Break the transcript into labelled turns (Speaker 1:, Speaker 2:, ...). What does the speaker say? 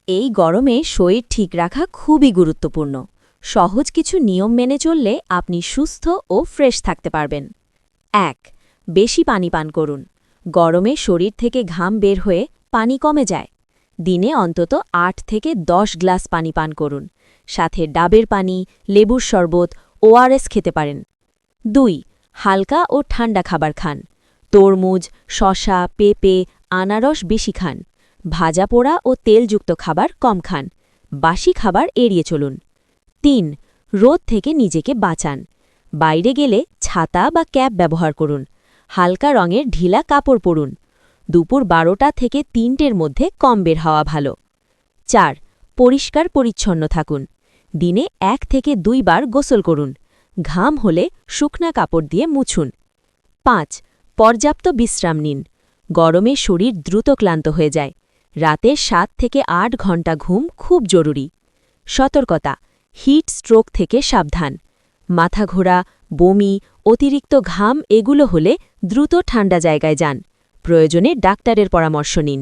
Speaker 1: এই গরমে শরীর ঠিক রাখা খুবই গুরুত্বপূর্ণ। সহজ কিছু নিয়ম মেনে চললে আপনি সুস্থ ও ফ্রেশ থাকতে পারবেন। ১. বেশি পানি পান করুন। গরমে শরীর থেকে ঘাম বের হয়ে পানি কমে যায়। দিনে অন্তত ৮ থেকে ১০ গ্লাস পানি পান করুন। সাথে ডাবের পানি, লেবুর শরবত, ওআরএস খেতে পারেন। ২. হালকা ও ঠান্ডা খাবার খান। তরমুজ, শসা, পেঁপে, আনারস বেশি খান। ভাজা পোড়া ও তেলযুক্ত খাবার কম খান। বাসি খাবার এড়িয়ে চলুন। ৩. রোদ থেকে নিজেকে বাঁচান। বাইরে গেলে ছাতা বা ক্যাপ ব্যবহার করুন। হালকা রঙের ঢিলা কাপড় পরুন। দুপুর ১২টা থেকে ৩টের মধ্যে কম বের হওয়া ভালো। ৪. পরিষ্কার পরিচ্ছন্ন থাকুন। দিনে ১ থেকে ২ বার গোসল করুন। ঘাম হলে শুকনা কাপড় দিয়ে মুছুন। ৫. পর্যাপ্ত বিশ্রাম নিন। গরমে শরীর দ্রুত ক্লান্ত হয়ে যায়। রাতে ৭ থেকে ৮ ঘণ্টা ঘুম খুব জরুরি। সতর্কতা: হিট স্ট্রোক থেকে সাবধান। মাথা ঘোরা, বমি, অতিরিক্ত ঘাম এগুলো হলে দ্রুত ঠান্ডা জায়গায় যান। প্রয়োজনে ডাক্তারের পরামর্শ নিন।